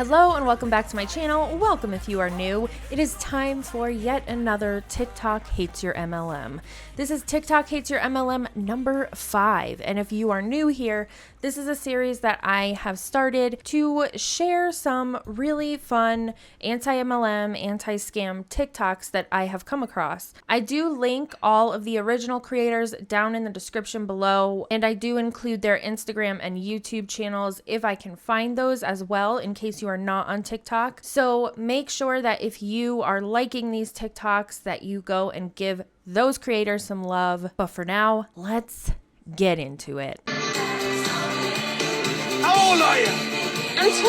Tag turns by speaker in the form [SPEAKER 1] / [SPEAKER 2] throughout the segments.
[SPEAKER 1] Hello and welcome back to my channel. Welcome if you are new. It is time for yet another TikTok Hates Your MLM. This is TikTok Hates Your MLM number 5. And if you are new here, this is a series that I have started to share some really fun anti-MLM, anti-scam TikToks that I have come across. I do link all of the original creators down in the description below, and I do include their Instagram and YouTube channels if I can find those as well, in case you are not on TikTok. So make sure that if you are liking these TikToks that you go and give those creators some love. But for now, let's get into it.
[SPEAKER 2] How old are you?
[SPEAKER 3] I'm 20.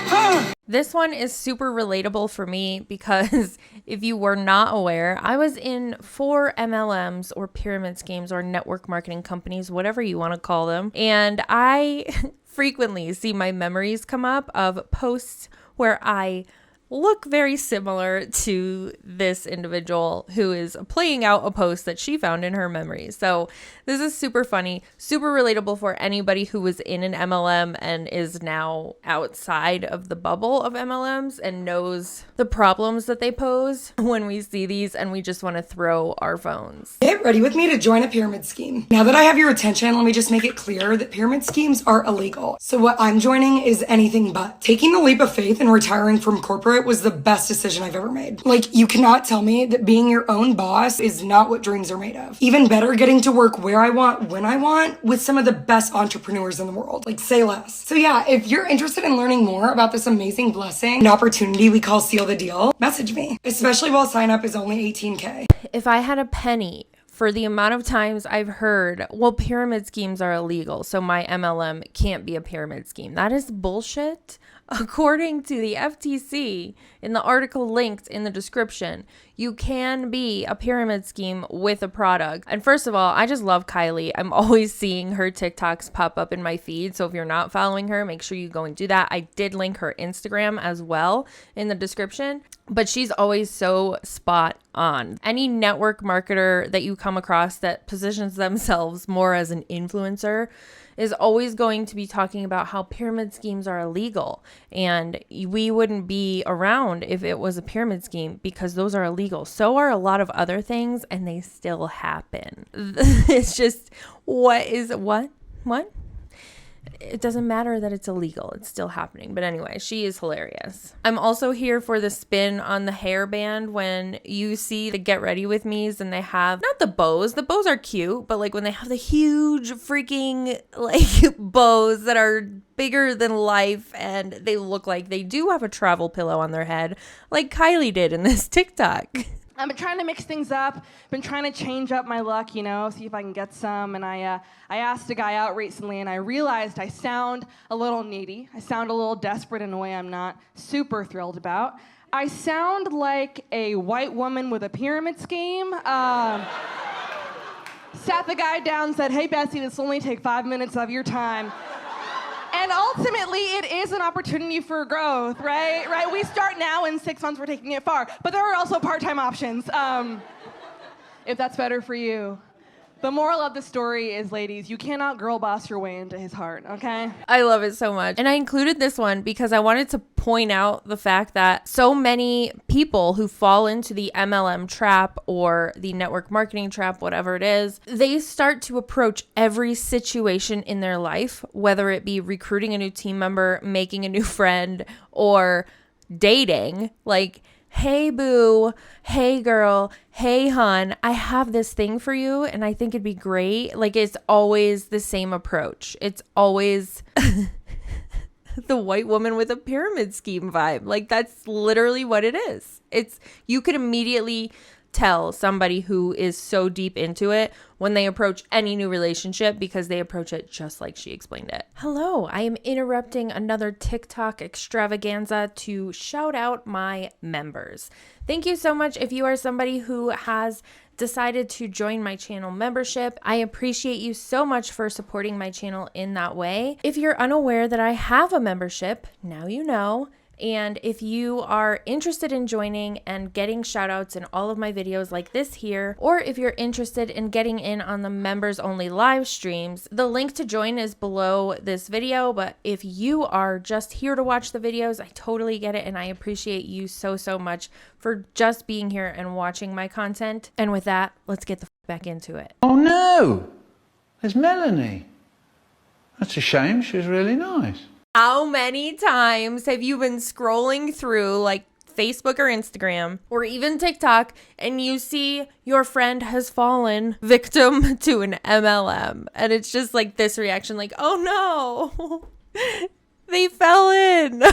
[SPEAKER 2] Huh?
[SPEAKER 1] This one is super relatable for me because if you were not aware, I was in 4 MLMs or pyramid schemes or network marketing companies, whatever you want to call them. And I frequently see my memories come up of posts where I look very similar to this individual who is playing out a post that she found in her memories. So this is super funny, super relatable for anybody who was in an MLM and is now outside of the bubble of MLMs and knows the problems that they pose when we see these and we just want to throw our phones.
[SPEAKER 4] Get ready with me to join a pyramid scheme. Now that I have your attention, let me just make it clear that pyramid schemes are illegal. So what I'm joining is anything but. Taking the leap of faith and retiring from corporate was the best decision I've ever made. Like, you cannot tell me that being your own boss is not what dreams are made of. Even better, getting to work where I want, when I want, with some of the best entrepreneurs in the world. Like, say less. So yeah, if you're interested in learning more about this amazing blessing and opportunity we call Seal the Deal, message me. Especially while sign up is only $18K.
[SPEAKER 1] If I had a penny for the amount of times I've heard, well, pyramid schemes are illegal, so my MLM can't be a pyramid scheme. That is bullshit. According to the FTC, in the article linked in the description, you can be a pyramid scheme with a product. And first of all, I just love Kiley. I'm always seeing her TikToks pop up in my feed. So if you're not following her, make sure you go and do that. I did link her Instagram as well in the description, but she's always so spot on. Any network marketer that you come across that positions themselves more as an influencer is always going to be talking about how pyramid schemes are illegal. And we wouldn't be around if it was a pyramid scheme because those are illegal. So are a lot of other things, and they still happen. It's just, what? It doesn't matter that it's illegal. It's still happening. But anyway, she is hilarious. I'm also here for the spin on the hairband when you see the Get Ready With Me's and they have, not the bows. The bows are cute, but like when they have the huge freaking like bows that are bigger than life and they look like they do have a travel pillow on their head like Kiley did in this TikTok.
[SPEAKER 3] I've been trying to mix things up, been trying to change up my luck, you know, see if I can get some. And I asked a guy out recently and I realized I sound a little needy. I sound a little desperate in a way I'm not super thrilled about. I sound like a white woman with a pyramid scheme. Sat the guy down and said, "Hey, Bessie, this will only take 5 minutes of your time." And ultimately, it is an opportunity for growth, right? We start now, in 6 months, we're taking it far. But there are also part-time options, if that's better for you. The moral of the story is, ladies, you cannot girl boss your way into his heart, okay?
[SPEAKER 1] I love it so much. And I included this one because I wanted to point out the fact that so many people who fall into the MLM trap or the network marketing trap, whatever it is, they start to approach every situation in their life, whether it be recruiting a new team member, making a new friend, or dating, like, "Hey boo, hey girl, hey hun, I have this thing for you and I think it'd be great." Like, it's always the same approach. It's always the white woman with a pyramid scheme vibe. Like, that's literally what it is. You could immediately tell somebody who is so deep into it when they approach any new relationship because they approach it just like she explained it. Hello, I am interrupting another TikTok extravaganza to shout out my members. Thank you so much if you are somebody who has decided to join my channel membership. I appreciate you so much for supporting my channel in that way. If you're unaware that I have a membership, now you know. And if you are interested in joining and getting shout outs in all of my videos like this here, or if you're interested in getting in on the members only live streams, the link to join is below this video. But if you are just here to watch the videos, I totally get it. And I appreciate you so much for just being here and watching my content. And with that, let's get the back into it.
[SPEAKER 5] Oh no, there's Melanie. That's a shame, she was really nice.
[SPEAKER 1] How many times have you been scrolling through like Facebook or Instagram or even TikTok and you see your friend has fallen victim to an MLM and it's just like this reaction like, oh no, they fell in.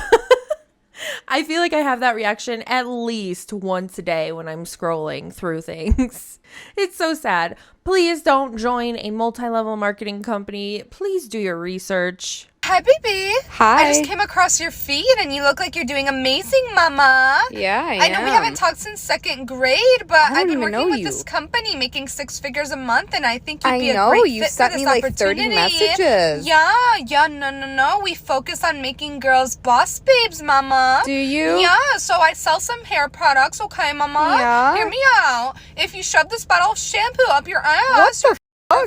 [SPEAKER 1] I feel like I have that reaction at least once a day when I'm scrolling through things. It's so sad. Please don't join a multi-level marketing company. Please do your research.
[SPEAKER 6] Hi, baby.
[SPEAKER 7] Hi.
[SPEAKER 6] I just came across your feed and you look like you're doing amazing, mama.
[SPEAKER 7] Yeah,
[SPEAKER 6] I know we haven't talked since second grade, but I've been working with
[SPEAKER 7] you.
[SPEAKER 6] this company making 6 figures a month, and I think you'd
[SPEAKER 7] I
[SPEAKER 6] be
[SPEAKER 7] know,
[SPEAKER 6] a great
[SPEAKER 7] you
[SPEAKER 6] fit
[SPEAKER 7] sent
[SPEAKER 6] for
[SPEAKER 7] me
[SPEAKER 6] this
[SPEAKER 7] like 30
[SPEAKER 6] opportunity.
[SPEAKER 7] messages.
[SPEAKER 6] Yeah, no. We focus on making girls boss babes, mama.
[SPEAKER 7] Do you?
[SPEAKER 6] Yeah, so I sell some hair products, okay, mama?
[SPEAKER 7] Yeah?
[SPEAKER 6] Hear me out. If you shove this bottle of shampoo up your ass,
[SPEAKER 7] What the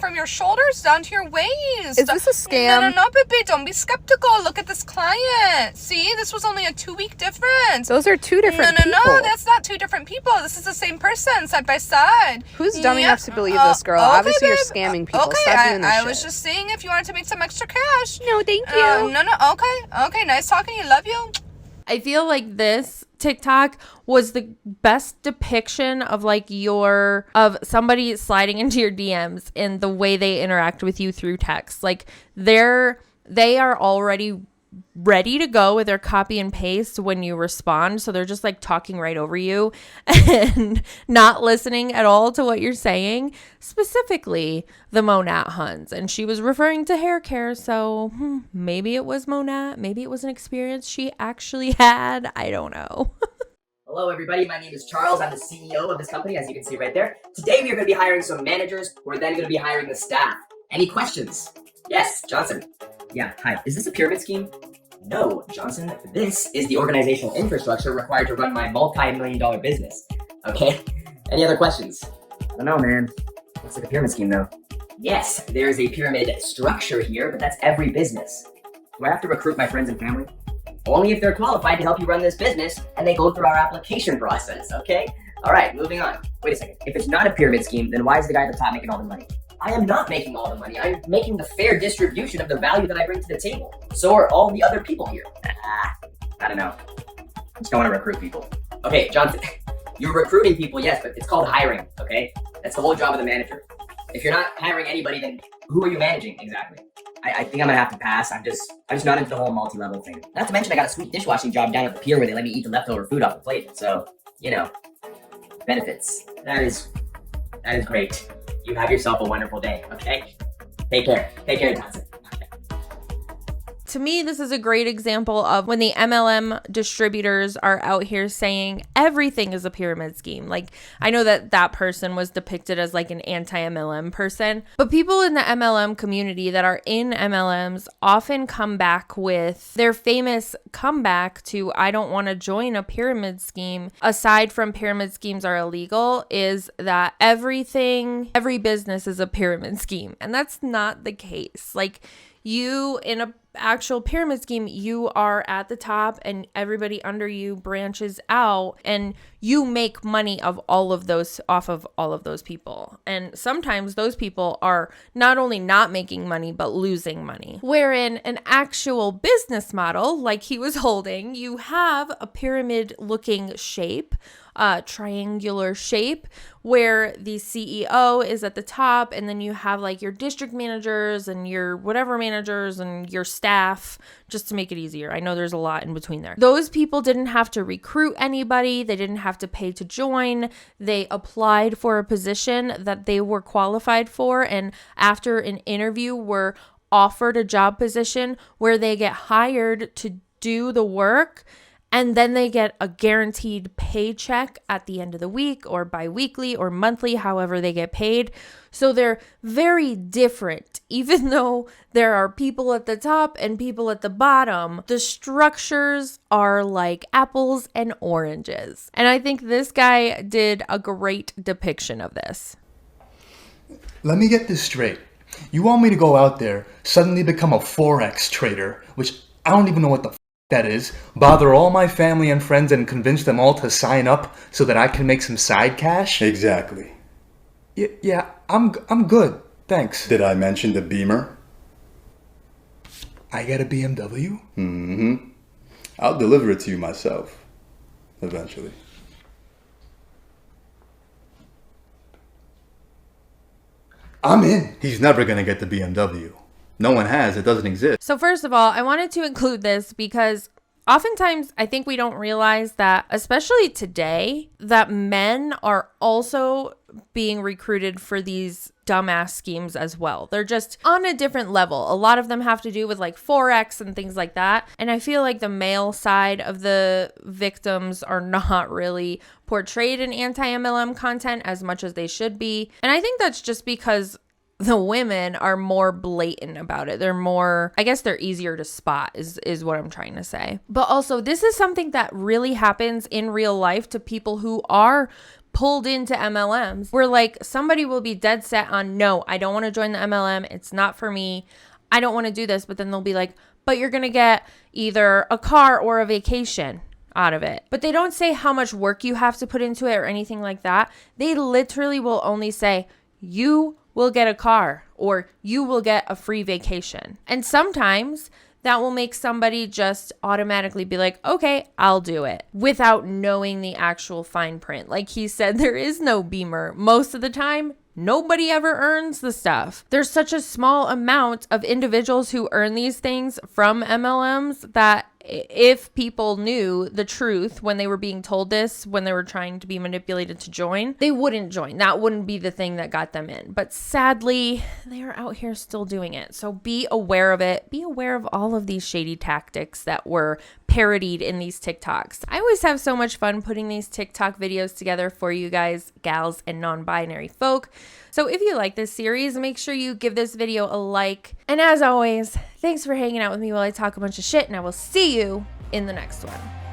[SPEAKER 6] from your shoulders down to your waist.
[SPEAKER 7] Is this a scam?
[SPEAKER 6] No, baby, don't be skeptical. Look at this client. See, this was only a 2-week difference.
[SPEAKER 7] Those are two different people.
[SPEAKER 6] No, that's not 2 different people. This is the same person, side by side.
[SPEAKER 7] Who's dumb enough to believe this, girl?
[SPEAKER 6] Okay,
[SPEAKER 7] Obviously, you're
[SPEAKER 6] babe.
[SPEAKER 7] scamming people.
[SPEAKER 6] Okay,
[SPEAKER 7] Stop doing this
[SPEAKER 6] I
[SPEAKER 7] shit.
[SPEAKER 6] was just seeing if you wanted to make some extra cash.
[SPEAKER 7] No, thank you.
[SPEAKER 6] No, okay, nice talking to you. Love you.
[SPEAKER 1] I feel like this TikTok was the best depiction of of somebody sliding into your DMs and the way they interact with you through text. Like they are already ready to go with their copy and paste when you respond. So they're just like talking right over you and not listening at all to what you're saying, specifically the Monat Huns. And she was referring to hair care. So maybe it was Monat. Maybe it was an experience she actually had. I don't know.
[SPEAKER 8] Hello everybody, my name is Charles. I'm the CEO of this company, as you can see right there. Today we are going to be hiring some managers who are then going to be hiring the staff. Any questions? Yes, Johnson. Yeah, hi. Is this a pyramid scheme? No, Johnson. This is the organizational infrastructure required to run my multi-million-dollar business. Okay? Any other questions? I don't know, man. Looks like a pyramid scheme, though. Yes, there's a pyramid structure here, but that's every business. Do I have to recruit my friends and family? Only if they're qualified to help you run this business and they go through our application process, okay? All right, moving on. Wait a second. If it's not a pyramid scheme, then why is the guy at the top making all the money? I am not making all the money. I'm making the fair distribution of the value that I bring to the table. So are all the other people here. I don't know. I just don't want to recruit people. Okay, Johnson, you're recruiting people, yes, but it's called hiring, okay? That's the whole job of the manager. If you're not hiring anybody, then who are you managing exactly? I think I'm gonna have to pass. I'm just not into the whole multi-level thing. Not to mention I got a sweet dishwashing job down at the pier where they let me eat the leftover food off the plate. So, benefits. That is great. You have yourself a wonderful day, okay? Take care. Take care, Johnson.
[SPEAKER 1] To me, this is a great example of when the MLM distributors are out here saying everything is a pyramid scheme. Like, I know that person was depicted as like an anti-mlm person, but people in the MLM community that are in MLMs often come back with their famous comeback to, I don't want to join a pyramid scheme. Aside from pyramid schemes are illegal, is that every business is a pyramid scheme. And that's not the case. Like, you in a actual pyramid scheme, you are at the top and everybody under you branches out and you make money off of all of those people. And sometimes those people are not only not making money, but losing money. Wherein an actual business model like he was holding, you have a pyramid looking shape, triangular shape, where the CEO is at the top, and then you have like your district managers and your whatever managers and your staff, just to make it easier. I know there's a lot in between there. Those people didn't have to recruit anybody. They didn't have to pay to join. They applied for a position that they were qualified for, and after an interview were offered a job position where they get hired to do the work. and then they get a guaranteed paycheck at the end of the week or bi-weekly or monthly, however they get paid. So they're very different. Even though there are people at the top and people at the bottom, the structures are like apples and oranges. And I think this guy did a great depiction of this.
[SPEAKER 9] Let me get this straight. You want me to go out there, suddenly become a Forex trader, which I don't even know what the that is, bother all my family and friends and convince them all to sign up so that I can make some side cash?
[SPEAKER 10] Exactly.
[SPEAKER 9] Yeah, I'm good. Thanks.
[SPEAKER 10] Did I mention the Beamer?
[SPEAKER 9] I get a BMW?
[SPEAKER 10] Mm-hmm. I'll deliver it to you myself. Eventually.
[SPEAKER 9] I'm in.
[SPEAKER 10] He's never gonna get the BMW. No one has. It doesn't exist.
[SPEAKER 1] So first of all, I wanted to include this because oftentimes I think we don't realize that, especially today, that men are also being recruited for these dumbass schemes as well. They're just on a different level. A lot of them have to do with like Forex and things like that. And I feel like the male side of the victims are not really portrayed in anti-MLM content as much as they should be. And I think that's just because the women are more blatant about it. They're more, I guess they're easier to spot is what I'm trying to say. But also, this is something that really happens in real life to people who are pulled into MLMs, where like somebody will be dead set on, no, I don't want to join the MLM. It's not for me. I don't want to do this. But then they'll be like, but you're going to get either a car or a vacation out of it. But they don't say how much work you have to put into it or anything like that. They literally will only say, you will get a car or you will get a free vacation. And sometimes that will make somebody just automatically be like, okay, I'll do it, without knowing the actual fine print. Like he said, there is no Beamer. Most of the time, nobody ever earns the stuff. There's such a small amount of individuals who earn these things from MLMs that if people knew the truth when they were being told this, when they were trying to be manipulated to join, they wouldn't join. That wouldn't be the thing that got them in. But sadly, they are out here still doing it. So be aware of it. Be aware of all of these shady tactics that were parodied in these TikToks. I always have so much fun putting these TikTok videos together for you guys, gals, and non-binary folk. So if you like this series, make sure you give this video a like. And as always, thanks for hanging out with me while I talk a bunch of shit, and I will see you in the next one.